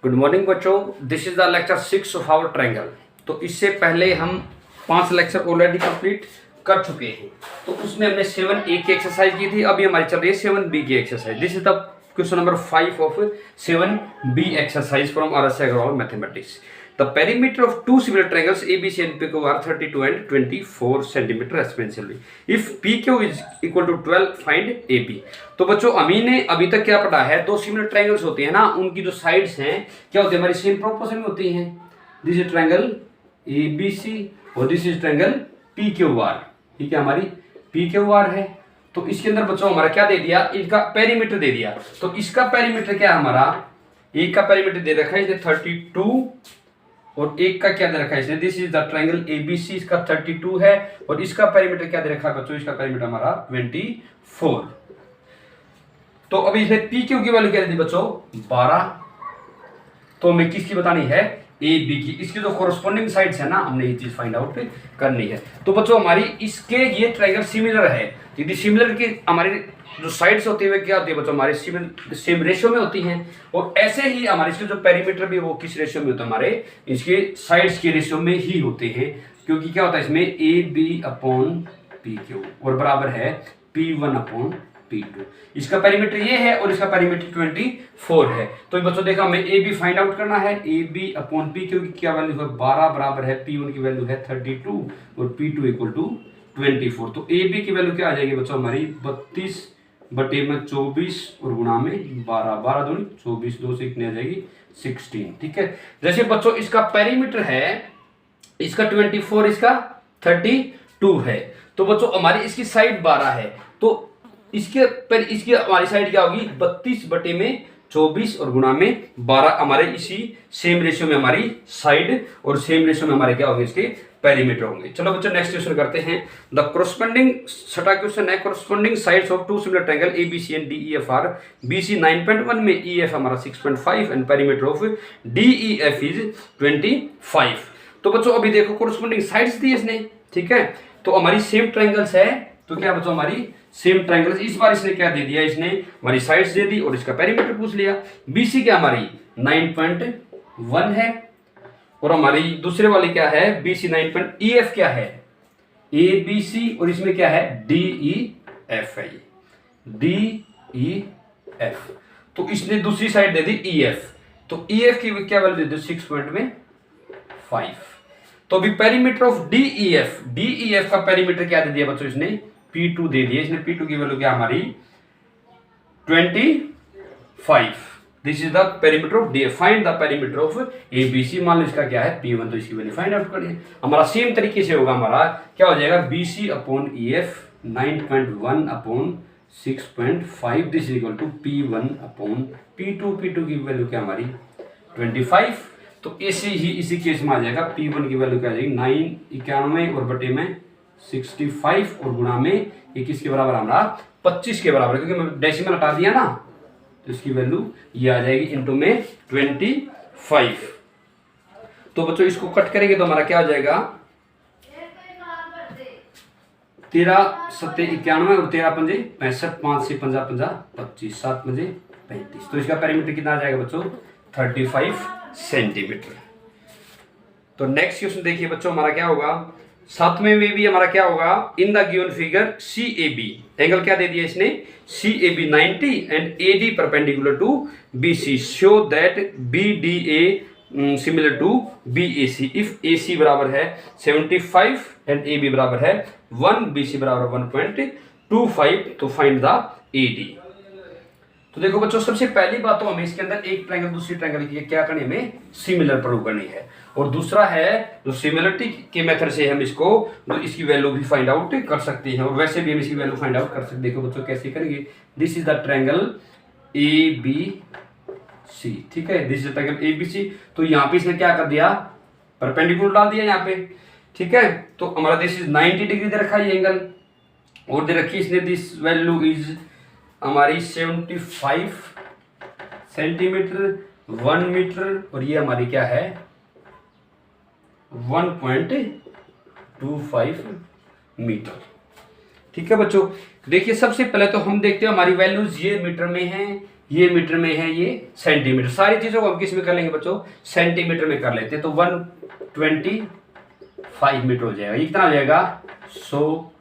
Good morning बच्चों, this is the lecture 6 of our triangle. तो इससे पहले हम 5 लेक्चर ऑलरेडी कंप्लीट कर चुके हैं। तो उसमें हमने 7A की एक्सरसाइज की थी। अभी हमारी चल रही है 7B की exercise. This is the question number 5 of 7B exercise from RS Agarwal mathematics. The perimeter of two similar triangles ABC and PQ are 32 and 24 centimeter respectively. If PQ is equal to 12, find AB. तो बच्चों ने अभी तक क्या पढ़ा है? दो similar triangles होते हैं ना, उनकी जो साइड्स हैं क्या होती है? हमारी सेम प्रोपोर्शन में होती हैं। दिस इज ट्रायंगल ABC और दिस इज ट्रायंगल PQR। ठीक है, हमारी PQR है। तो इसके अंदर बच्चों हमारा क्या दे दिया? इनका पेरीमीटर दे दिया। तो इसका पेरीमीटर क्या है? हमारा एक का पेरीमीटर दे रखा है इसने 32 और एक का क्या दे रखा है इसने? This is the triangle ABC, इसका 32 है और इसका पेरीमीटर क्या दे रखा है बच्चों? इसका पेरीमीटर हमारा 24। तो अभी इसने PQ की वैल्यू क्या दी बच्चों? 12। तो हमें किसकी बतानी है? AB की। इसकी जो कोरस्पोंडिंग साइड्स है ना, हमने ये चीज फाइंड आउट करनी है। तो बच्चों हमारी इसके ये ट्रायंगल सिमिलर है। यदि सिमिलर की हमारी जो साइड्स होती है क्या होती है बच्चों? हमारे सेम रेशियो में होती हैं। और ऐसे ही हमारे इसके जो पेरीमीटर भी वो किस रेशियो में होता है? हमारे इसके साइड्स के रेशियो में ही होते हैं। क्योंकि क्या होता है इसमें AB/PQ और बराबर है P1/P2। इसका पेरीमीटर ये है और इसका पेरीमीटर 24 है। तो बच्चों देखा हमें AB फाइंड आउट करना है। AB/PQ की क्या वैल्यू है? 12 बराबर है P1 की वैल्यू है 32 और P2 इक्वल टू 24। तो AB की वैल्यू क्या आ जाएगी बच्चों? हमारी 32/24 और गुणा में 12। 12 दूनी 24, 2 से कितनी आ जाएगी? 16। ठीक है। जैसे बच्चों इसका पेरीमीटर है, इसका 24, इसका 32 है। तो बच्चों हमारी इसकी साइड 12 है। तो इसकी हमारी साइड क्या होगी? 32/24 और गुणा में 12। हमारे इसी सेम रेशियो में हमारी साइड और सेम रेशियो में हमारे क्या होंगे? इसके पेरीमीटर होंगे। चलो बच्चों नेक्स्ट क्वेश्चन करते हैं। द कोरस्पोंडिंग छठा क्वेश्चन है, corresponding sides of two similar triangle ABC and DEF are BC 9.1 में EF हमारा 6.5 and perimeter of DEF is 25। तो बच्चों अभी देखो कोरस्पोंडिंग साइड्स दी इसने। ठीक है, तो हमारी सेम ट्रायंगल्स है। तो क्या बच्चों हमारी सेम ट्रायंगल्स। इस बार इसने क्या दे दिया? इसने हमारी साइड्स दे दी और इसका पेरीमीटर पूछ लिया। BC क्या हमारी 9.1 है और हमारी दूसरे वाली क्या है? BC 9. EF क्या है? ABC और इसमें क्या है? DEF है। DEF। तो इसने दूसरी साइड दे दी EF। तो EF की क्या वैल्यू दे दी? 6.5। तो अभी पेरीमीटर ऑफ DEF का पेरीमीटर क्या दे दिया बच्चों? इसने P2 दे दिया। इसने P2 की वैल्यू क्या हमारी 25। This is the perimeter of DEF। Find the perimeter of ABC। मान लो इसका क्या है? P1। तो इसकी वैल्यू फाइंड आउट करिए। हमारा सेम तरीके से होगा। हमारा क्या हो जाएगा? BC/EF 9.1/6.5 this equal to P1/P2। P2 की वैल्यू क्या हमारी 25। तो ऐसे ही इसी केस में आ जाएगा P1 की वैल्यू क्या आ जाएगी? 991 और बटे में 65 और गुणा में ये किसके बराबर? हमारा 25 के बराबर, क्योंकि मैं डेसिमल हटा दिया ना। तो इसकी वैल्यू ये आ जाएगी इनटू में 25। तो बच्चों इसको कट करेंगे तो हमारा क्या हो जाएगा? 13 7 91 और 13 पंजे 65, 5 से 50 50 25, 7 पंजे 35। तो इसका पेरीमीटर कितना आ जाएगा बच्चों? 35 सेंटीमीटर। तो नेक्स्ट क्वेश्चन देखिए बच्चों, हमारा क्या होगा? 7वें में भी हमारा क्या होगा? In the given figure CAB angle क्या दे दिया इसने? CAB 90 and AD perpendicular to BC show that BDA similar to BAC if AC बराबर है 75 एंड AB बराबर है 1, BC बराबर 1.25। तो फाइंड द AD। तो देखो बच्चों सबसे पहली बात तो हमें इसके अंदर एक ट्रायंगल दूसरी ट्रायंगल की क्या करनी है? हमें सिमिलर प्रूव करनी है। और दूसरा है जो सिमिलरिटी के मेथड से हम इसको इसकी वैल्यू भी फाइंड आउट कर सकते हैं और वैसे भी हम इसकी वैल्यू फाइंड आउट कर सकते हैं। देखो बच्चों कैसे करेंगे? This is the triangle ABC। ठीक है, this is the triangle ABC। तो यहाँ पे इसने क्या कर दिया? परपेंडिकुलर डाल दिया यहाँ पे। ठीक है, तो हमारा दिस इज 90 डिग्री दे रखा है ये एंगल और दे रखी इसने दिस वैल्यू इज हमारी 75 सेंटीमीटर 1 मीटर और ये हमारी क्या है? 1.25 मीटर। ठीक है बच्चों, देखिए सबसे पहले तो हम देखते हैं हमारी वैल्यूज ये मीटर में है ये मीटर में है, ये सेंटीमीटर। सारी चीजों को हम किस में कर लेंगे बच्चों, सेंटीमीटर में कर लेते हैं। तो 125 मीटर हो जाएगा। ये कितना हो जाएगा 100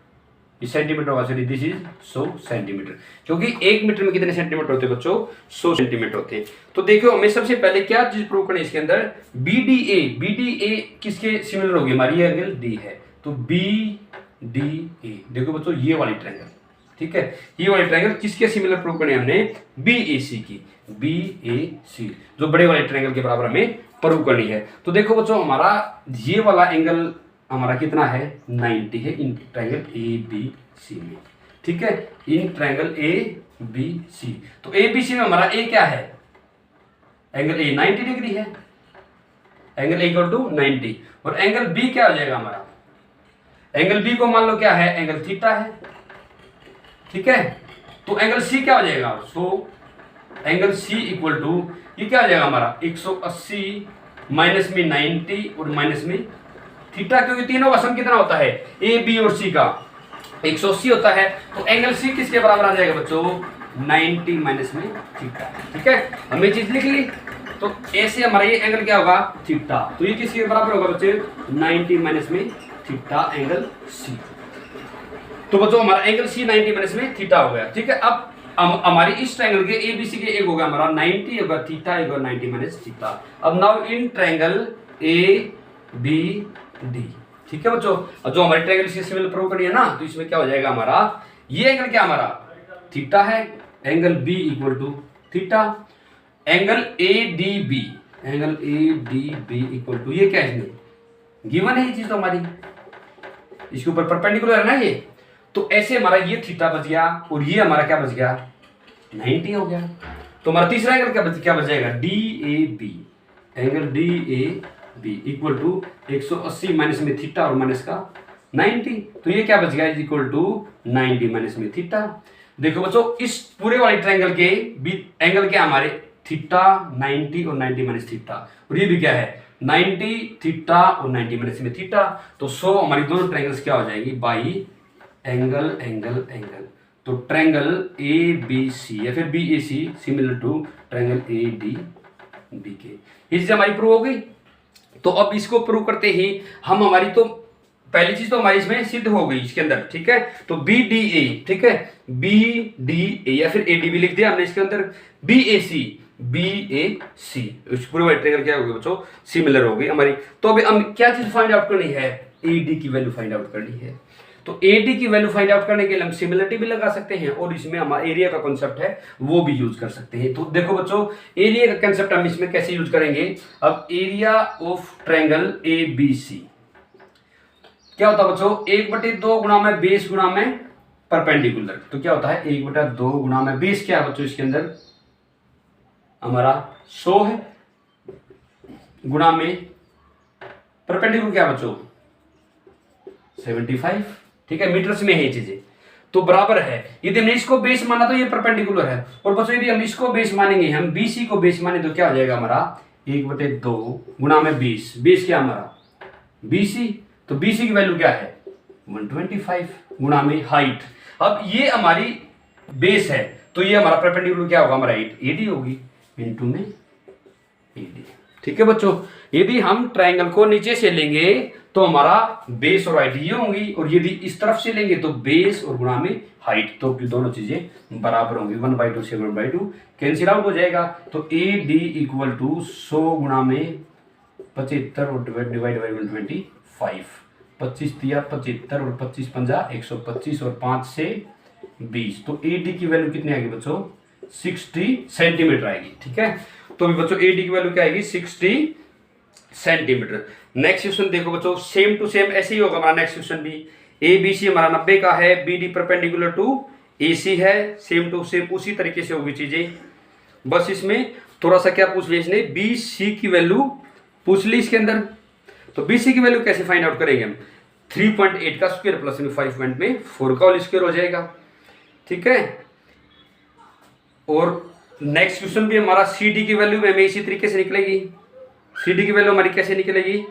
सेंटीमीटर होगा, सॉरी दिस इज 100 सेंटीमीटर, क्योंकि 1 मीटर में कितने सेंटीमीटर होते हैं बच्चों, 100 सेंटीमीटर होते हैं। तो देखो हमें सबसे पहले क्या चीज प्रूव करनी है इसके अंदर, BDA किसके सिमिलर होगी, हमारी एंगल डी है। तो BDA देखो बच्चों ये वाली ट्रायंगल, ठीक है, ये वाली ट्रायंगल किसके सिमिलर प्रूव करनी है हमने, BAC की, BAC जो बड़े वाले ट्रायंगल के बराबर हमें प्रूव करनी है। तो देखो बच्चों हमारा ये वाला एंगल हमारा कितना है 90 है इन ट्रायंगल ABC में, ठीक है, इन ट्रायंगल ABC। तो ABC में हमारा A क्या है, एंगल A 90 डिग्री है, एंगल A इक्वल टू 90। और एंगल B क्या हो जाएगा हमारा, एंगल B को मान लो क्या है, एंगल थीटा है, ठीक है। तो एंगल C क्या हो जाएगा, so angle C equal to ये क्या हो जाएगा हमारा 180 माइनस में 90 और माइनस में थीटा, क्योंकि तीनों का सम कितना होता है A B और C का 180 होता है। तो एंगल C किसके बराबर आ जाएगा बच्चों, 90 माइनस में थीटा, ठीक है। हमने चीज लिख ली। तो ऐसे हमारा ये एंगल क्या होगा थीटा, तो ये किसके बराबर होगा बच्चे 90 माइनस में थीटा एंगल C। तो बच्चों हमारा एंगल C 90 माइनस में थीटा हो गया, ठीक है। अब हमारी इस ट्रायंगल के ABC के एक हो गया हमारा 90 होगा थीटा, एक 90 माइनस थीटा। अब नाउ इन ट्रायंगल ABD, ठीक है बच्चों। और जो हमारी ट्रायंगल से सिमिलर प्रूव करनी है ना, तो इसमें क्या हो जाएगा हमारा, ये एंगल क्या हमारा थीटा है, angle B equal to theta, angle ADB equal to ये क्या है, इसमें गिवन है ये चीज तो हमारी, इसके ऊपर परपेंडिकुलर है ना ये। तो ऐसे हमारा ये थीटा बच गया और ये हमारा क्या बच गया 90 हो गया। तो हमारा तीसरा एंगल क्या बच जाएगा DAB, angle DAB equal to 180 minus में थीटा और माइनस का 90। तो ये क्या बच गया इक्वल टू 90 माइनस में थीटा। देखो बच्चों इस पूरे वाले ट्रायंगल के एंगल क्या हमारे थीटा 90 और 90 माइनस थीटा, और ये भी क्या है 90 थीटा और 90 माइनस में थीटा। तो 100 हमारी दोनों ट्रायंगल्स क्या हो जाएगी बाई एंगल एंगल एंगल। तो ट्रायंगल ABC या फिर BAC similar to triangle ADBK, ये चीज हमारी प्रूव हो गई। तो अब इसको प्रूव करते ही हम हमारी तो पहली चीज तो हमारी इसमें सिद्ध हो गई इसके अंदर, ठीक है। तो BDA, ठीक है, BDA या फिर ADB लिख दिया हमने इसके अंदर, BAC इस पूरे ट्रायंगल क्या होगी बच्चों सिमिलर हो गई हमारी। तो अभी हम क्या चीज फाइंड आउट करनी है, AD की वैल्यू फाइंड आउट करनी है। तो AD की वैल्यू फाइंड आउट करने के लिए हम सिमिलरिटी भी लगा सकते हैं और इसमें हमारा एरिया का कॉन्सेप्ट है वो भी यूज कर सकते हैं। तो देखो बच्चों एरिया का कॉन्सेप्ट हम इसमें कैसे यूज करेंगे। अब एरिया ऑफ ट्रायंगल ABC क्या होता है बच्चों 1/2 गुणा में बेस गुणा में परपेंडिकुलर। तो क्या होता है 1/2 गुणा में बेस क्या है बच्चों इसके अंदर हमारा 100 है, गुणा में परपेंडिकुलर क्या है बच्चों 75, ठीक है, मीटर्स में है ये चीजें। तो बराबर है, यदि हमने इसको बेस माना तो ये परपेंडिकुलर है, और बच्चों यदि हम इसको बेस मानेंगे, हम BC को बेस माने तो क्या हो जाएगा हमारा 1/2 गुणा में 20, बेस क्या हमारा BC। तो BC की वैल्यू क्या है 125 गुणा में हाइट। अब ये हमारी बेस है तो ये हमारा परपेंडिकुलर क्या होगा हमारा 80 होगी इनटू में 80, ठीक है बच्चों। यदि हम ट्रायंगल को नीचे से लेंगे तो हमारा बेस और हाइट ये होंगी, और यदि इस तरफ से लेंगे तो बेस और गुणा में हाइट, तो दोनों चीजें बराबर होंगी 1/2 से 1/2 कैंसिल आउट हो जाएगा। तो AD इक्वल टू 100 गुणा में 75 और डिवाइड बाई 125, 25 तिया 75 और 25 पंजा 125 और 5 से 20। तो AD की वैल्यू कितनी आएगी बच्चों 60 सेंटीमीटर आएगी, ठीक है। तो अभी बच्चों AD की वैल्यू क्या आएगी 60 सेंटीमीटर। नेक्स्ट क्वेश्चन देखो बच्चों सेम टू सेम ऐसे ही होगा हमारा नेक्स्ट क्वेश्चन भी। ABC हमारा 90 का है, BD परपेंडिकुलर टू AC है, सेम टू सेम उसी तरीके से होगी चीजें। बस इसमें थोड़ा सा क्या पूछ लिया इसने BC की वैल्यू पूछ ली इसके अंदर। तो BC की वैल्यू कैसे फाइंड आउट करेंगे हम 3.8 का स्क्वायर प्लस में 5 में 4 का होल स्क्वायर हो जाएगा, ठीक है। और नेक्स्ट क्वेश्चन भी हमारा CD की वैल्यू में हमें इसी तरीके से निकलेगी। CD की वैल्यू हमारी कैसे निकलेगी,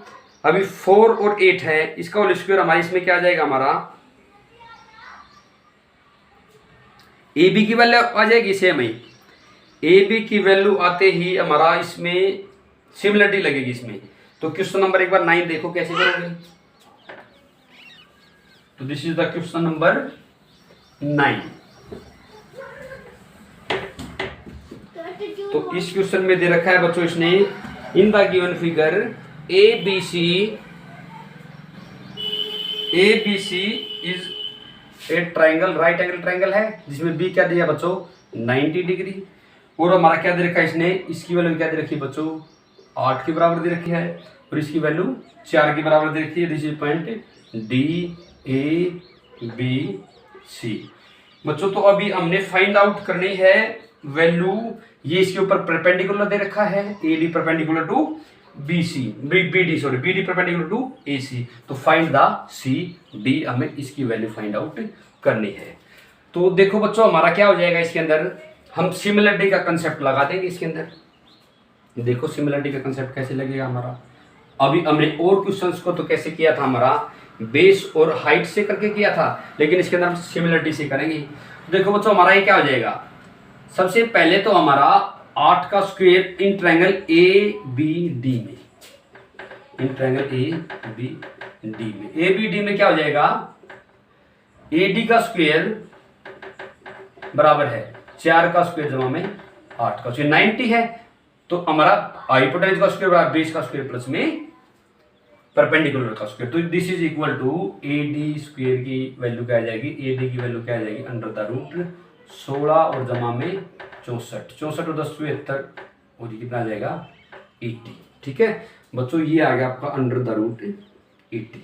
अभी 4 और 8 है, इसका होल स्क्वायर हमारी इसमें क्या आ जाएगा हमारा AB की वैल्यू आ जाएगी सेम ही, ए बी की वैल्यू आते ही हमारा इसमें सिमिलरिटी लगेगी इसमें। तो क्वेश्चन नंबर एक बार 9 देखो कैसे करोगे। तो this is the question number 9। तो इस क्वेश्चन में दे रखा है बच्चों इसने, in the given figure A B C is a triangle, right angle triangle है जिसमें बी क्या दिया बच्चों 90 डिग्री। और हमारा क्या दे रखा है इसने, इसकी वैल्यू क्या दे रखी है बच्चों 8 के बराबर दे रखी है और इसकी वैल्यू 4 के बराबर दे रखी है। This is point D A B C. बच्चों तो अभी हमने फाइंड आउट करनी है वैल्यू, ये इसके ऊपर परपेंडिकुलर दे रखा है A D perpendicular to B C, B D sorry B D perpendicular to A C. तो फाइंड द सी डी, हमें इसकी वैल्यू फाइंड आउट करनी है। तो देखो बच्चों हमारा क्या हो जाएगा, इसके अंदर हम सिमिलरिटी का कंसेप्ट लगा देंगे इसके अंदर। देखो सिमिलरिटी का कंसेप्ट कैसे लगेगा हमारा। अभी हमने और क्वेश्चंस को तो कैसे किया था, हमारा बेस और हाइट से करके किया था, लेकिन इसके अंदर हम सिमिलरिटी से करेंगे। देखो बच्चों हमारा ये क्या हो जाएगा, सबसे पहले तो हमारा 8 का square in triangle A B D में, in triangle A B D में, ए बी डी में क्या हो जाएगा, ए डी का स्क्वायर बराबर है 4 का स्क्वायर जमा में 8 का स्क्वायर 90 है। तो हमारा हाइपोटेन्यूज का स्क्वायर बराबर बेस का स्क्वायर प्लस में परपेंडिकुलर का स्क्वायर। तो this is equal to A D square की वैल्यू क्या आ जाएगी, ए डी की वैल्यू क्या आ जाएगी अंडर द रूट 16 और जमा में 64, 64 और 10 72 और ये कितना आ जाएगा 80। ठीक है बच्चों, ये आ गया आपका under the root 80।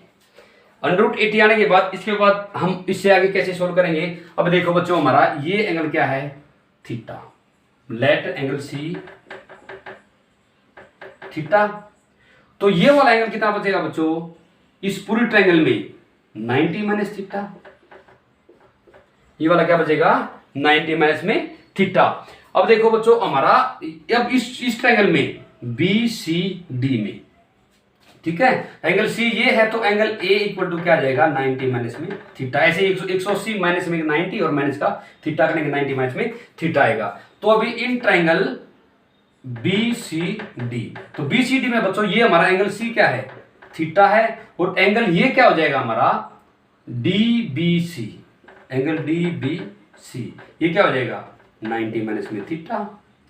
Under root 80 आने के बाद इसके बाद हम इससे आगे कैसे सोल्व करेंगे। अब देखो बच्चों हमारा ये एंगल क्या है theta, let angle C theta. तो ये वाला एंगल कितना बचेगा बच्चों इस पूरी ट्रायंगल में 90 माइनस थीटा, ये वाला क्या बचेगा 90 माइनस में थीटा। अब देखो बच्चों हमारा अब इस ट्रायंगल में बी सी डी में, ठीक है एंगल सी ये है तो एंगल ए इक्वल टू क्या आ जाएगा 90 माइनस में थीटा। ऐसे 180 माइनस में 90 और माइनस का थीटा करेंगे 90 माइनस में थीटा आएगा। तो अभी in triangle B C D, तो बी सी डी में बच्चों ये हमारा एंगल सी क्या है थीटा है और एंगल ये क्या हो जाएगा हमारा D B C, angle D B C ये क्या हो जाएगा 90 माइनस में थीटा।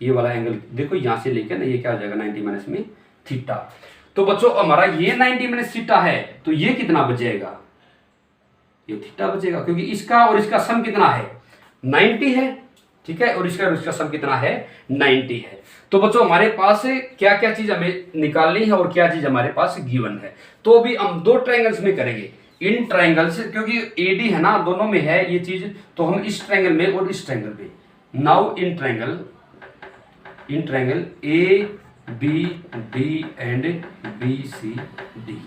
ये वाला एंगल देखो यहां से लेकर ना ये क्या हो जाएगा 90 माइनस में थीटा। तो बच्चों हमारा ये 90 माइनस थीटा है तो ये कितना बचेगा, ये थीटा बचेगा क्योंकि इसका और इसका सम कितना है 90 है, ठीक है और इसका सम कितना है 90 है। तो बच्चों हमारे पास क्या क्या चीज हमें निकालनी है और क्या चीज हमारे पास गिवन है। तो अभी हम दो ट्रायंगल्स में करेंगे, इन ट्रायंगल्स क्योंकि एडी है ना दोनों में है ये चीज, तो हम इस ट्रायंगल में और इस ट्रायंगल में। Now in triangle A B D and B C D.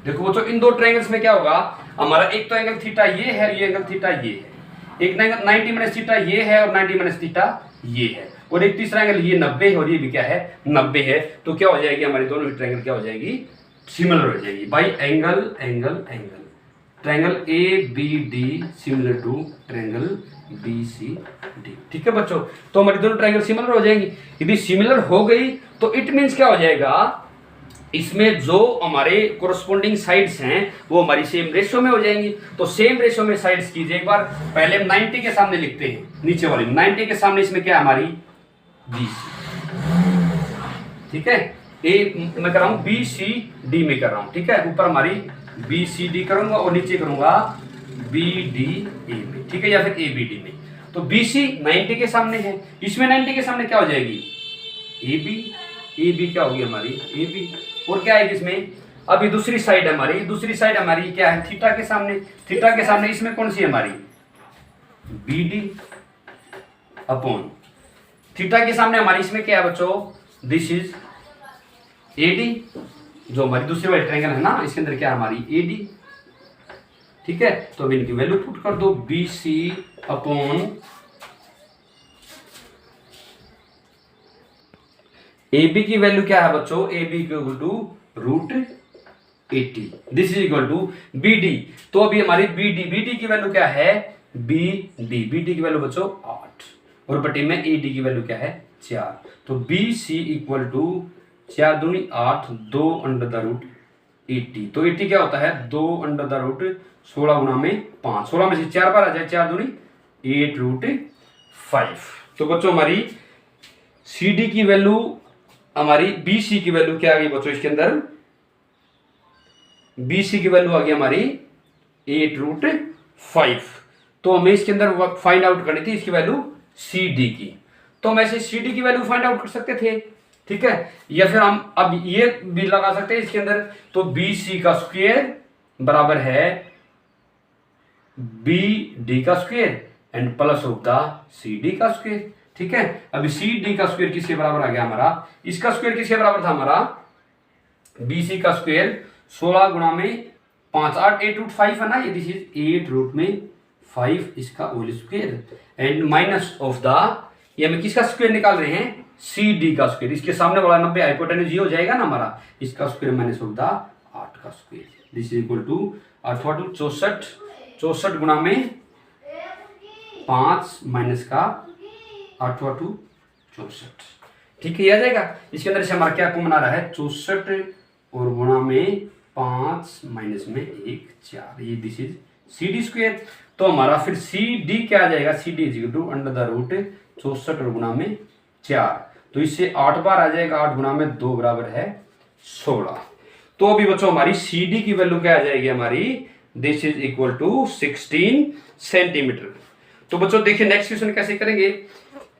देखो बच्चों इन दो ट्रायंगल्स में क्या होगा हमारा, एक तो एंगल थीटा ये है, ये एंगल थीटा ये है, एक एंगल 90 माइनस थीटा ये है और 90 माइनस थीटा ये है, और एक तीसरा एंगल ये 90 है और ये भी क्या है 90 है। तो क्या हो जाएगी हमारी दोनों ट्रायंगल क्या हो जाएगी सिमिलर हो जाएगी by angle angle angle. Triangle A B D similar to triangle B C D. ठीक है बच्चों, तो हमारी दोनों ट्रायंगल सिमिलर हो जाएंगी। यदि सिमिलर हो गई तो इट मीन्स क्या हो जाएगा, इसमें जो हमारे कोरस्पोंडिंग साइड्स हैं वो हमारी सेम रेशियो में हो जाएंगी। तो सेम रेशियो में साइड्स कीजिए एक बार, पहले हम 90 के सामने लिखते हैं, नीचे वाली 90 के सामने इसमें क्या है हमारी बी सी, ठीक है ए मैं कर रहा हूं बी सी डी में कर रहा हूं, ठीक है ऊपर हमारी बी सी डी करूंगा और नीचे करूंगा बी डी ए में, ठीक है या फिर ए बी डी में। तो बी सी 90 के सामने है, इसमें 90 के सामने क्या हो जाएगी ए बी, ए बी क्या होगी हमारी ए बी, और क्या है इसमें अभी दूसरी साइड हमारी, दूसरी साइड हमारी क्या है थीटा के सामने, थीटा के सामने इसमें कौन सी हमारी बी डी अपॉन थीटा के सामने हमारी इसमें क्या है बच्चों दिस इज ए डी, जो हमारी दूसरी वाली ट्रायंगल है ना इसके अंदर क्या है हमारी ए डी, ठीक है। तो अब इनकी वैल्यू पुट कर दो B C upon A B की वैल्यू क्या है बच्चों A B equal to root 80, this is equal to B D. तो अभी हमारी बी डी की वैल्यू क्या है बी डी की वैल्यू बच्चों 8 और बटे में ए डी की वैल्यू क्या है 4। तो बी सी इक्वल टू 4 दूनी 8, 2 अंडर द रूट 80। तो 80 क्या होता है 2 अंडर द रूट 16 गुना में 5, 16 में से 4 बार आ जाए, 4 दूनी 8 रूट 5। तो बच्चों हमारी सी डी की वैल्यू, हमारी बी सी की वैल्यू क्या आ गई बच्चों, इसके अंदर बी सी की वैल्यू आ गई हमारी 8 रूट 5। तो हमें इसके अंदर फाइंड आउट करनी थी इसकी वैल्यू सी डी की। तो हम ऐसे सी डी की वैल्यू फाइंड आउट कर सकते थे, ठीक है। या फिर हम अब ये भी लगा सकते हैं इसके अंदर, तो बी सी का स्क्वायर बराबर है बी डी का square and plus of the C D का स्क्वायर, ठीक है। अभी सी डी का स्क्वायर किसके बराबर आ गया हमारा, इसका स्क्वायर किसके बराबर था हमारा, बी सी का स्क्वायर 16 गुना में 5, 8, 8 रूट 5 है ना, ये दिस इज 8 रूट में 5 इसका whole square and minus of the, ये हम किसका स्क्वायर निकाल रहे हैं, सी डी का स्क्वायर। इसके सामने वाला 90 हाइपोटेन्यूज ये हो जाएगा ना हमारा, इसका स्क्वायर माइनस ऑफ द 8 का square, this is equal to 64 गुना में 5 माइनस का 8 64, ठीक है, ये आ जाएगा। इसके अंदर से हमारा क्या कॉमन आ रहा है 64 और गुना में 5 माइनस में 1 4, ये this is C D square. तो हमारा फिर सी डी क्या आ जाएगा, C D is two under the root 64 और गुना में 4, तो इससे 8 बार आ जाएगा, 8 गुना में 2 बराबर है 16। तो अभी बच्चों हमारी सी डी की वैल्यू क्या आ जाएगी हमारी, this is equal to 16 centimetre. तो बच्चों देखिए नेक्स्ट क्वेश्चन कैसे करेंगे,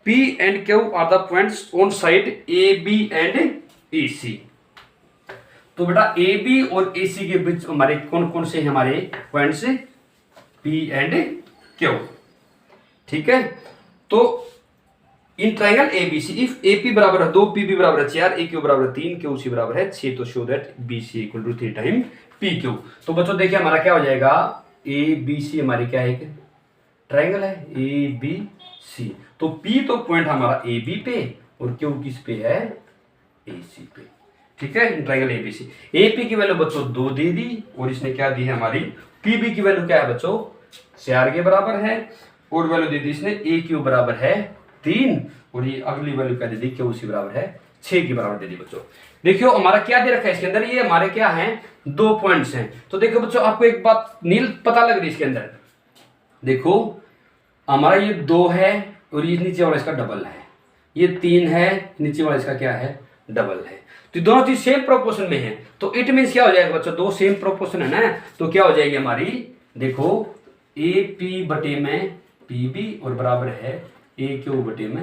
P and Q are the points on side A B and A C. तो बेटा ए बी और ए सी के बीच हमारे कौन कौन से हमारे पॉइंट्स, P एंड Q, ठीक है। तो in triangle A B C if A P बराबर है 2, पी बी बराबर है 4, ए क्यू बराबर है 3, क्यू सी बराबर है 6, तो show that B C equal to 3 time P Q. तो बच्चों देखिए हमारा क्या हो जाएगा, ए बी सी हमारी क्या है, ट्राइंगल है ए बी सी। तो P तो पॉइंट हमारा ए बी पे और Q किस पे है, ए सी पे, ठीक है। Triangle A B C, A P की वैल्यू बच्चों 2 दे दी और इसने क्या दी है हमारी, पी बी की वैल्यू क्या है बच्चों 4 के बराबर है और वैल्यू दे दी इसने ए क्यू बराबर है 3 और ये अगली वैल्यू क्या दे दी, क्यू सी बराबर है 6 की बराबर दे दी। बच्चों देखियो हमारा क्या दे रखा है इसके अंदर, ये हमारे क्या है 2 पॉइंट्स हैं। तो देखो बच्चों आपको एक बात नील पता लग रही है इसके अंदर, देखो हमारा ये 2 है और ये नीचे वाला इसका डबल है, ये 3 है, नीचे वाला इसका क्या है डबल है। तो दोनों चीज सेम प्रोपोर्शन में है, तो इट मीन्स क्या हो जाएगा बच्चों, 2 सेम प्रोपोर्शन है ना, तो क्या हो जाएगी हमारी, देखो ए पी बटे में पी बी और बराबर है ए क्यू बटे में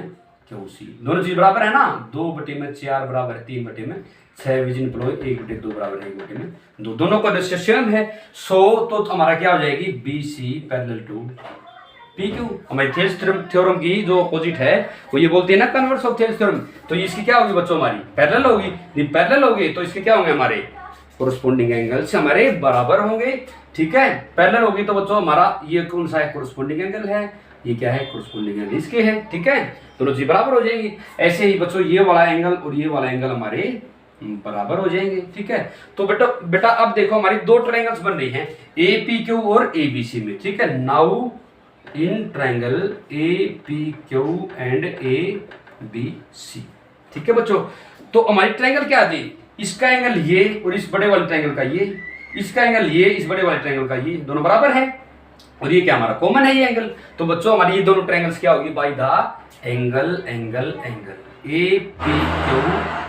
क्यू सी, दोनों चीज बराबर है ना, 2 बटे में 4 बराबर है 3 बटे में 6 विजन प्लो 1 बटे 2 बराबर है 1 बटे में 2, दोनों का रेशियो सेम है। सो तो हमारा क्या हो जाएगी, B C parallel to P Q. हमारी थेल्स थ्योरम की जो अपोजिट है वो ये बोलती है ना कन्वर्स ऑफ थेल्स थ्योरम, तो इसकी क्या होगी बच्चों हमारी पैरेलल होगी, यदि पैरेलल होगी तो इसके क्या होंगे हमारे कोरस्पोंडिंग एंगल्स हमारे बराबर होंगे, ठीक है। पैरेलल होगी तो बच्चों हमारा ये कौन सा है कोरस्पोंडिंग एंगल है, ये क्या है कोरस्पोंडिंग एंगल इसके है, ठीक है, दोनों चीज बराबर हो जाएंगी। ऐसे ही बच्चों ये वाला एंगल और ये वाला एंगल हमारे बराबर हो जाएंगे, ठीक है। तो बेटा अब देखो हमारी 2 ट्रायंगल्स बन रही हैं ए पी क्यू और ए बी सी में, ठीक है। Now in triangle A P Q and A B C, ठीक है बच्चों। तो हमारी ट्रायंगल क्या थी, इसका एंगल ये और इस बड़े वाले ट्रायंगल का ये, इसका एंगल ये इस बड़े वाले ट्रायंगल का ये, दोनों बराबर है और ये क्या हमारा कॉमन है ये एंगल। तो बच्चों हमारी ये दोनों ट्रायंगल्स क्या होगी, by the angle angle angle A P Q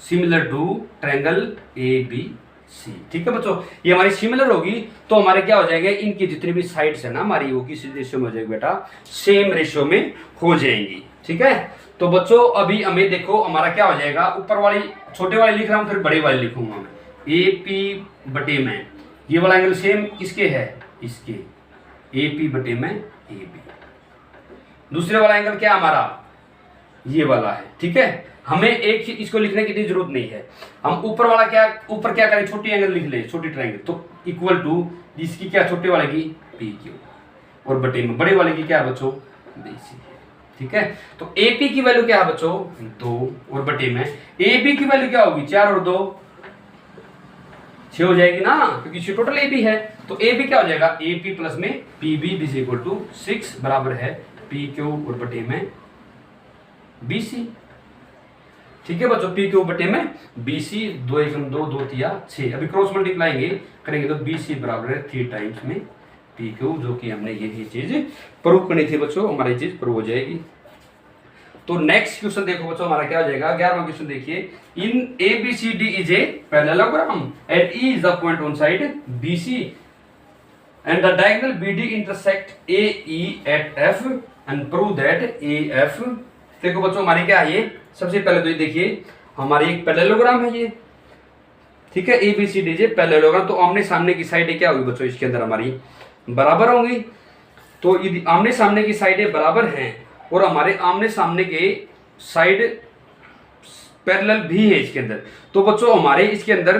similar to triangle A B C, ठीक है बच्चों। ये हमारी सिमिलर होगी तो हमारे क्या हो जाएंगे, इनकी जितनी भी साइड्स है ना हमारी वो किस रेशियो में हो जाएगी बेटा, सेम रेशियो में हो जाएंगी, ठीक है। तो बच्चों अभी हमें देखो हमारा क्या हो जाएगा, ऊपर वाली छोटे वाले लिख रहा हूं फिर बड़े वाले लिखूंगा मैं, ए पी बटे में ये वाला एंगल सेम किसके है, इसके ए पी बटे में ए बी। दूसरे वाला एंगल क्या हमारा ये वाला है, ठीक है। हमें एक ही इसको लिखने की जरूरत नहीं है, हम ऊपर वाला क्या ऊपर क्या करें, छोटी एंगल लिख ले, छोटी ट्रायंगल, तो इक्वल टू इसकी क्या छोटे वाले की पी क्यू और बटे में बड़े वाले की क्या है बच्चों बी सी, ठीक है। तो ए पी की वैल्यू क्या है बच्चों 2 और बटे में ए बी की वैल्यू क्या होगी 4 और 2 6 हो जाएगी ना, क्योंकि टोटल ए बी है। तो ए बी क्या हो जाएगा ए पी प्लस में P B is equal to 6 बराबर है पी क्यू और बटे में बी सी। ठीक है बच्चों, पी क्यू बटे में बी सी, 2 एकम 2, 2 तिया 6। अभी क्रॉस मल्टीप्लाई करेंगे तो बी सी बराबर है 3 टाइम्स में पी क्यू, जो कि हमने यही चीज प्रूव करनी थी बच्चों, हमारी चीज प्रूव हो जाएगी। तो नेक्स्ट क्वेश्चन देखो बच्चों, हमारा क्या हो जाएगा, 11वां क्वेश्चन देखिए। In A B C D is a parallelogram at E is the point on side B C and the diagonal B D intersect A E at F and prove that A F. देखो बच्चों हमारी क्या है ये, सबसे पहले तो ये देखिए हमारी एक पैरेललोग्राम है ये, ठीक है, A B C D J parallelogram. तो आमने सामने की साइडें क्या होगी बच्चों, इसके अंदर हमारी बराबर होंगी। तो यदि आमने सामने की साइडें बराबर हैं और हमारे आमने सामने के साइड पैरेलल भी है इसके अंदर, तो बच्चों हमारे इसके अंदर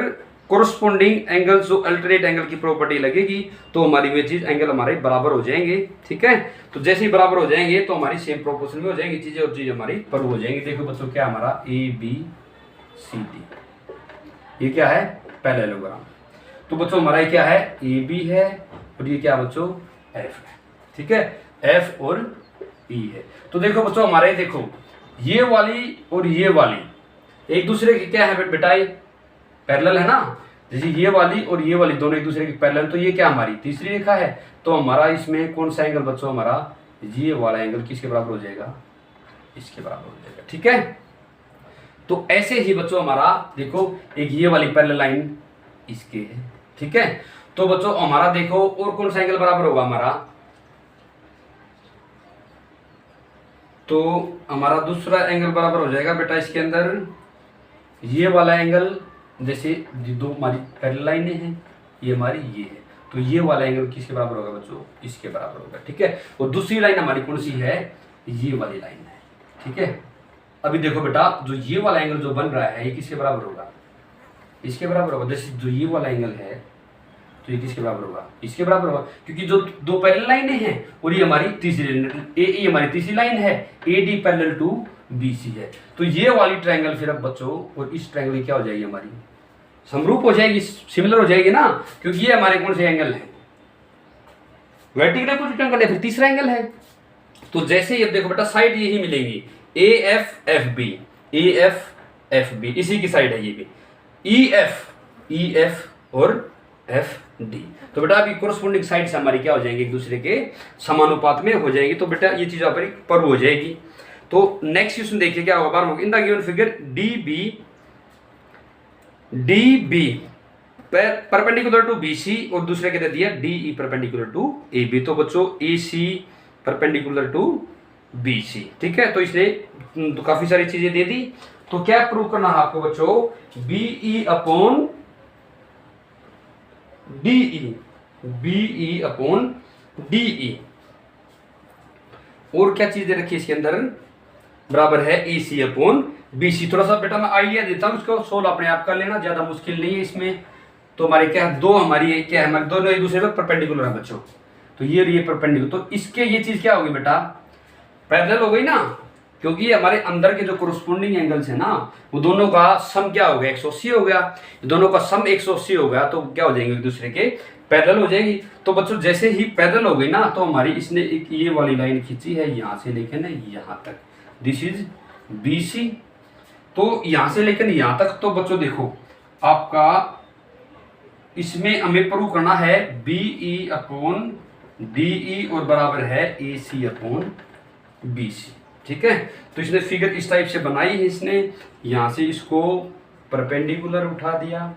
कोरस्पोंडिंग एंगल जो अल्टरनेट एंगल की प्रॉपर्टी लगेगी, तो हमारी वे चीज एंगल हमारे बराबर हो जाएंगे। ठीक है, तो जैसे ही बराबर हो जाएंगे तो हमारी सेम प्रोपोर्शन में हो जाएंगी चीजें और चीज हमारी पर हो जाएंगी। देखो बच्चों क्या हमारा ए बी सी डी, ये क्या है पैरेललोग्राम। तो बच्चों हमारा ये क्या है, ए बी है और ये क्या बच्चों एफ है। ठीक है, एफ और ई है। तो देखो बच्चों हमारे, देखो ये वाली और ये वाली एक दूसरे की क्या है बेटा, पैरेलल है ना, जैसे ये वाली और ये वाली दोनों एक दूसरे की पैरेलल, तो ये क्या हमारी तीसरी रेखा है। तो हमारा इसमें कौन सा एंगल बच्चों, हमारा ये वाला एंगल किसके बराबर हो जाएगा, इसके बराबर हो जाएगा। ठीक है, तो ऐसे ही बच्चों हमारा देखो एक ये वाली पैरेलल लाइन इसके है। ठीक है, तो बच्चों हमारा देखो और कौन सा एंगल बराबर होगा हमारा, तो हमारा दूसरा एंगल बराबर हो जाएगा बेटा इसके अंदर ये वाला एंगल, जैसे दो हमारी पैरेलल लाइनें हैं, ये हमारी ये है, तो ये वाला एंगल किसके बराबर होगा बच्चों, इसके बराबर होगा। ठीक है, और दूसरी लाइन हमारी कौन सी है, ये वाली लाइन है। ठीक है, अभी देखो बेटा जो ये वाला एंगल जो बन रहा है ये किसके बराबर होगा, इसके बराबर होगा। जैसे जो ये वाला एंगल है तो ये किसके बराबर होगा, इसके बराबर होगा, क्योंकि जो दो पैरेलल लाइनें हैं और ये हमारी तीसरी ए हमारी तीसरी लाइन है, A D parallel to B C है। तो ये वाली ट्रायंगल फिर अब बच्चों और इस ट्रायंगल क्या हो जाएगी, हमारी समरूप हो जाएगी, सिमिलर हो जाएगी ना, क्योंकि ये हमारे कौन से एंगल है, वर्टिकल अपोजिट एंगल है, फिर तीसरा एंगल है। तो जैसे ये देखो बेटा साइड यही मिलेंगी, A F F B, A F F B इसी की साइड है ये भी, ई एफ और एफ डी। तो बेटा अभी कोरस्पोंडिंग साइड से हमारी क्या हो जाएंगे, एक दूसरे के समानुपात में हो जाएगी। तो बेटा ये चीज पर हो जाएगी। तो नेक्स्ट क्वेश्चन देखिए क्या होगा, 12वां, in the given figure D B perpendicular to B C और दूसरे के दे दिया D E perpendicular to A B. तो बच्चों A C perpendicular to B C. ठीक है, तो इसने तो काफी सारी चीजें दे दी। तो क्या प्रूव करना है आपको बच्चों, B E upon D E upon D E, और क्या चीज दे रखी है इसके अंदर, बराबर है ए सी अपॉन बी सी। थोड़ा सा बेटा मैं आइडिया देता हूँ, उसको सोल्व अपने आप कर लेना, ज्यादा मुश्किल नहीं है इसमें। तो हमारे क्या है, दो हमारी क्या है, हमारे दोनों एक दूसरे पर परपेंडिकुलर है बच्चों, तो ये परपेंडिकुलर, तो इसके ये चीज क्या होगी बेटा, पैरेलल हो गई ना, क्योंकि हमारे अंदर के जो कोरस्पोंडिंग एंगल्स है ना, वो दोनों का सम क्या हो गया, 180 हो गया। दोनों का सम 180 हो गया तो क्या हो जाएंगे, एक दूसरे के पैरेलल हो जाएगी। तो बच्चों जैसे ही पैरेलल हो गई ना, तो हमारी इसने एक ये वाली लाइन खींची है यहाँ से लेकर ना यहाँ तक, दिस इज बी सी। तो यहाँ से लेकर यहाँ तक, तो बच्चों देखो आपका इसमें हमें प्रूव करना है B E upon D E और बराबर है A C upon B C. ठीक है, तो इसने फिगर इस टाइप से बनाई है, इसने यहाँ से इसको परपेंडिकुलर उठा दिया।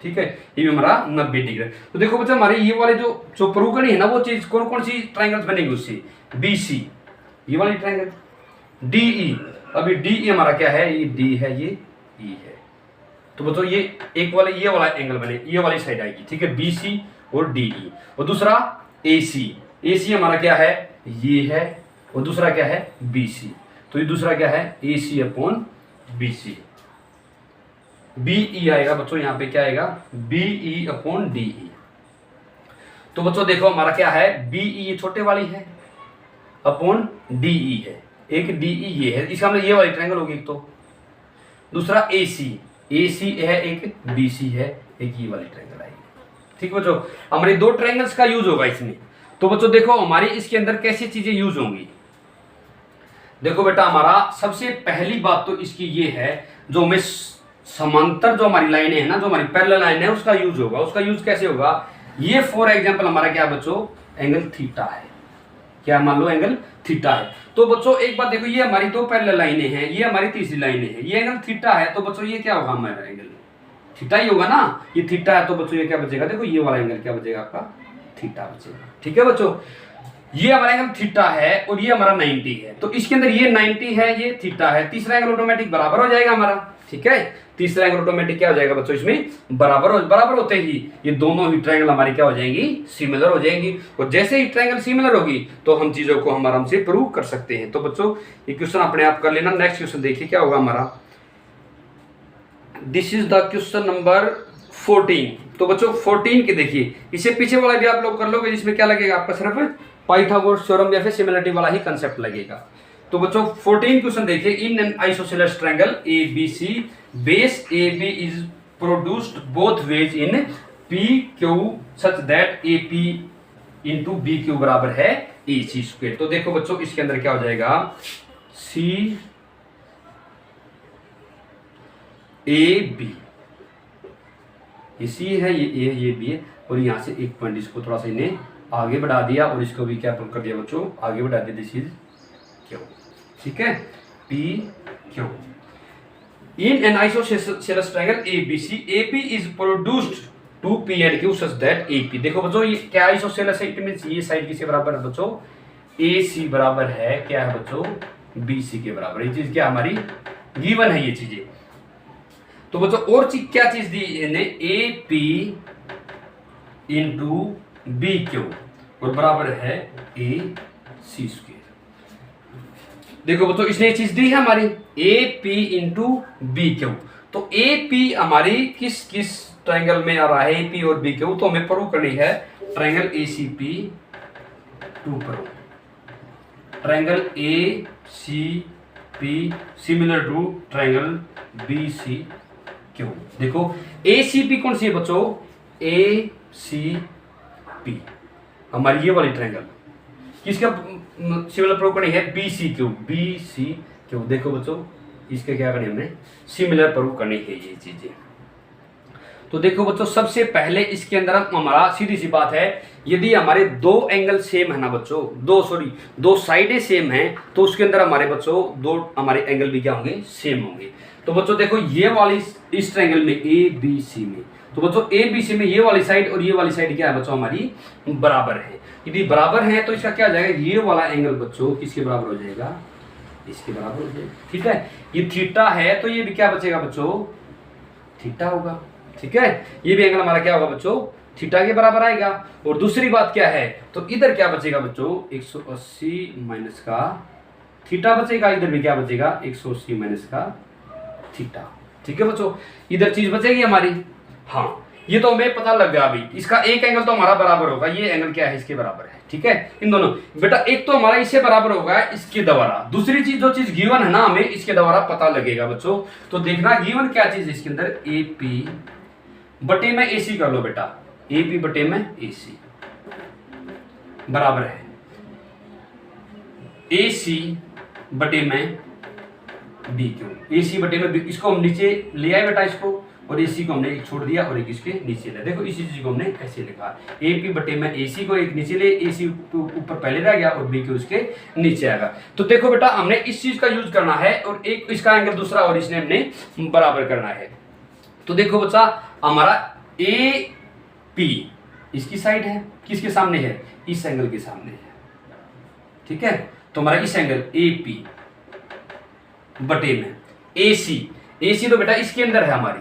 ठीक है, ये हमारा 90 डिग्री। तो देखो बच्चा हमारे ये वाले जो प्रूव करनी है ना, वो चीज कौन कौन सी ट्रायंगल्स बनेगी उससे, बी सी ये वाली ट्रायंगल, डी ई, अभी डी ई हमारा क्या है, ये डी है ये ई है। तो बच्चों ये एक वाले ये वाला एंगल बने, ये वाली साइड आएगी। ठीक है, बी सी और डी ई, और दूसरा ए सी हमारा क्या है, ये है, और दूसरा क्या है बी सी। तो ये दूसरा क्या है, A C upon B C, B E आएगा बच्चों, यहाँ पे क्या आएगा, B E upon D E. तो बच्चों देखो हमारा क्या है, बी ई ये छोटे वाली है अपॉन डी ई है, एक डी ई ये है, इसका मतलब ये वाली ट्रायंगल होगी एक, तो दूसरा ए सी है, एक बी सी है, एक ये वाली ट्रायंगल आएगी। ठीक बच्चों, हमारे दो ट्रायंगल्स का यूज होगा इसमें। तो बच्चों देखो हमारी इसके अंदर कैसी चीजें यूज होंगी, देखो बेटा, हमारा सबसे पहली बात तो इसकी ये है, जो हमें समांतर जो हमारी लाइनें है ना, जो हमारी पैरेलल लाइन है, उसका यूज होगा। उसका यूज कैसे होगा? ये फॉर एग्जांपल हमारा क्या बच्चों, एंगल थीटा है। क्या मान लो एंगल थीटा है। तो बच्चों एक बात देखो, ये हमारी दो पैरेलल लाइनें हैं, ये हमारी तीसरी लाइनें हैं, ये एंगल थीटा है। तो बच्चों ये क्या होगा, हमारा एंगल थीटा ही होगा ना। ये थीटा है तो बच्चों ये क्या बचेगा, देखो ये वाला एंगल क्या बचेगा आपका, थीटा बचेगा। ठीक है बच्चों, ये हमारा एंगल थीटा है और ये हमारा 90 है। तो इसके अंदर ये 90 है, ये थीटा है, तीसरा एंगल ऑटोमेटिक बराबर हो जाएगा हमारा। ठीक है, तीसरा एंगल ऑटोमेटिक क्या हो जाएगा बच्चों, इसमें बराबर होते ही ये दोनों ही ट्रायंगल हमारी क्या हो जाएंगी, सिमिलर हो जाएंगी। और जैसे ही ट्रायंगल सिमिलर होगी तो हम चीजों को हम आराम से प्रूव कर सकते हैं। तो बच्चों ये क्वेश्चन अपने आप कर लेना। नेक्स्ट क्वेश्चन देखिए क्या होगा हमारा। This is the question number 14। तो बच्चों 14 के देखिए, इसे पीछे वाला भी आप लोग कर लोगे, जिसमें क्या लगेगा आपका, सिर्फ पाइथागोरस थ्योरम या फिर सिमिलरिटी वाला ही कंसेप्ट लगेगा। तो बच्चों 14 क्वेश्चन देखिए। In an isosceles triangle A B C, base A B is produced both ways in P Q such that A P into B Q बराबर है ए सी स्क्वायर। तो देखो बच्चों इसके अंदर क्या हो जाएगा, सी ए बी, ये सी है, ये ए, ये बी है, और यहां से एक पॉइंट इसको थोड़ा सा इन्हें आगे बढ़ा दिया और इसको भी क्या कर दिया बच्चों, आगे बढ़ा दिया, दिस इज क्यू। ठीक है, P Q. In an isosceles triangle A B C, A P is produced to P and Q such that A P. देखो बच्चों ये क्या आइसोसेलेस है, इट मींस ये साइड किसके बराबर है बच्चों, ए सी बराबर है क्या है बच्चों, बी सी के बराबर। ये चीज क्या हमारी गिवन है ये चीजें। तो बच्चों और चीज क्या चीज दी इन्हें, A P into B Q और बराबर है ए सी स्क्वायर। देखो बच्चों इसने चीज दी है हमारी, A P into B Q. तो ए पी हमारी किस किस ट्रायंगल में आ रहा है, ए पी और बी क्यू, तो हमें प्रूव करनी है triangle A C P to prove, triangle A C P similar to triangle B C Q. देखो ए सी पी कौन सी है बच्चों, ए सी पी हमारी ये वाली ट्रायंगल, किसका सिमिलर प्रूव करनी है, B C Q, B C Q. देखो बच्चों इसके क्या करनी हमने, सिमिलर प्रूव करनी है ये चीजें। तो देखो बच्चों सबसे पहले इसके अंदर हमारा सीधी सी बात है, यदि हमारे दो एंगल सेम है ना बच्चों, दो साइडें सेम हैं, तो उसके अंदर हमारे बच्चों दो हमारे एंगल भी क्या होंगे, सेम होंगे। तो बच्चों देखो ये वाली इस ट्रायंगल में ए बी सी में, तो बच्चों ए बी सी में ये वाली साइड और ये वाली साइड क्या है बच्चों, हमारी बराबर है। यदि बराबर है तो इसका क्या हो जाएगा, ये वाला एंगल बच्चों किसके बराबर हो जाएगा, इसके बराबर हो जाएगा। ठीक है, ये थीटा है तो ये भी क्या बचेगा बच्चों, थीटा होगा। ठीक है, ये भी एंगल हमारा क्या होगा बच्चों, थीटा के बराबर आएगा। और दूसरी बात क्या है, तो इधर क्या बचेगा बच्चों, 180 माइनस का थीटा बचेगा, इधर भी क्या बचेगा 180 माइनस का थीटा। ठीक है बच्चों, इधर चीज बचेगी हमारी। हाँ ये तो हमें पता लग गया अभी, इसका एक एंगल तो हमारा बराबर होगा, ये एंगल क्या है इसके बराबर है। ठीक है, इन दोनों बेटा एक तो हमारा इससे बराबर होगा इसके द्वारा, दूसरी चीज जो चीज गिवन है ना हमें इसके द्वारा पता लगेगा बच्चों। तो देखना गिवन क्या चीज है इसके अंदर, ए पी बटे में ए सी कर लो बेटा, ए पी बटे में ए सी बराबर है ए सी बटे में बी क्यू। ए सी बटे में बी, इसको हम नीचे ले आए बेटा इसको, और ए सी को हमने एक छोड़ दिया और एक इसके नीचे ले। देखो इसी चीज को हमने ऐसे लिखा, ए पी बटे में ए सी को एक नीचे ले, ए सी ऊपर पहले रह गया और बी क्यू इसके नीचे आएगा। तो देखो बेटा हमने इस चीज का यूज करना है और एक इसका एंगल दूसरा और इसने हमने बराबर करना है। तो देखो बच्चा हमारा ए पी इसकी साइड है, किसके सामने है, इस एंगल के सामने है। ठीक है, तो हमारा इस एंगल ए पी बटे में ए सी तो बेटा इसके अंदर है हमारी,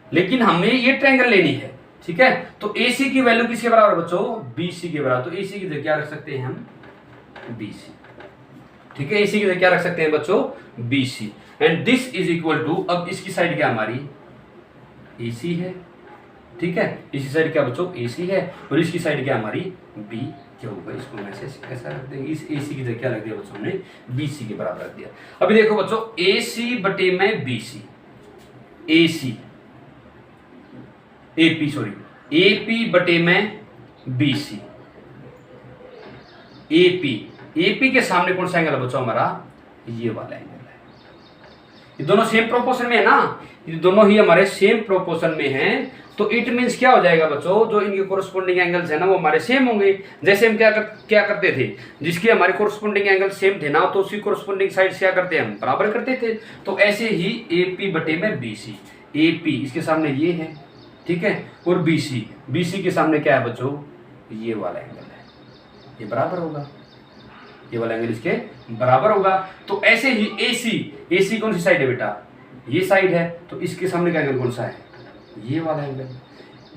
लेकिन हमें ये ट्रायंगल लेनी है। ठीक है, तो ए सी की वैल्यू किसके बराबर बच्चों, बी सी के बराबर। तो ए सी की जगह क्या रख सकते हैं हम, बी सी। ठीक है, ए सी की जगह क्या रख सकते हैं बच्चों, B C. And this is equal to, अब इसकी साइड क्या हमारी ए सी है। ठीक है, इसी साइड क्या बच्चों ए सी है और इसकी साइड क्या हमारी बी क्या होगा, इसको मैसेज कैसा रख देंगे, इस ए सी की जगह क्या रख दिया बच्चों हमने, बी सी के बराबर रख दिया। अभी देखो बच्चों ए सी बटे में B C, A C A P sorry A P बटे में बी सी, ए पी के सामने कौन सा एंगल है बच्चों हमारा, ये वाला एंगल है। ये दोनों सेम प्रोपोर्शन में है ना, ये दोनों ही हमारे सेम प्रोपोर्शन में हैं, तो इट मीन्स क्या हो जाएगा बच्चों, जो इनके कोरस्पोंडिंग एंगल्स है ना वो हमारे सेम होंगे। जैसे हम क्या करते थे, जिसके हमारे कोरस्पोंडिंग एंगल सेम थे ना, तो उसी कोरस्पोंडिंग साइड से क्या करते हैं, हम बराबर करते थे। तो ऐसे ही AP बटे में BC, AP इसके सामने ये है, ठीक है, और BC के सामने क्या है बच्चों, ये वाला एंगल है, ये बराबर होगा, ये वाला एंगल इसके बराबर होगा। तो ऐसे ही AC कौन सी साइड है बेटा, ये साइड है, तो इसके सामने का एंगल कौन सा है, ये वाला एंगल,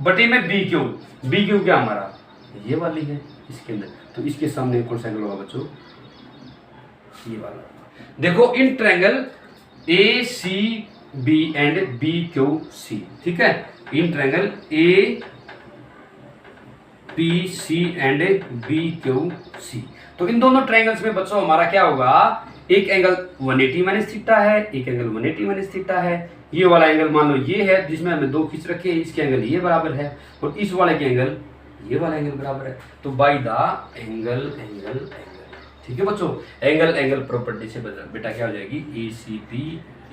बटे में BQ क्या हमारा, ये वाली है इसके अंदर, तो इसके सामने कौन सा एंगल होगा बच्चों, ये वाला। देखो in triangle ACB and BQC, ठीक है, in triangle APC and BQC, तो इन दोनों ट्रायंगल्स में बच्चों हमारा क्या होगा, एक एंगल 180 माइनस थीटा है, एक एंगल 180 माइनस थीटा है। ये वाला एंगल मान लो ये है जिसमें हमने 2 खींच रखे हैं, इसके एंगल ये बराबर है, और इस वाले के एंगल ये वाला एंगल बराबर है। तो बाय द एंगल, ठीक है बच्चों, एंगल प्रॉपर्टी से बेटा क्या हो जाएगी, ACP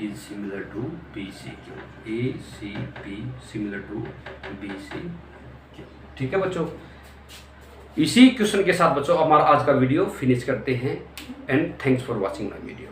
is similar to BCQ, ACP similar to BCQ, ठीक है बच्चों। इसी क्वेश्चन के साथ बच्चों हमारा आज का वीडियो फिनिश करते हैं, and thanks for watching my video.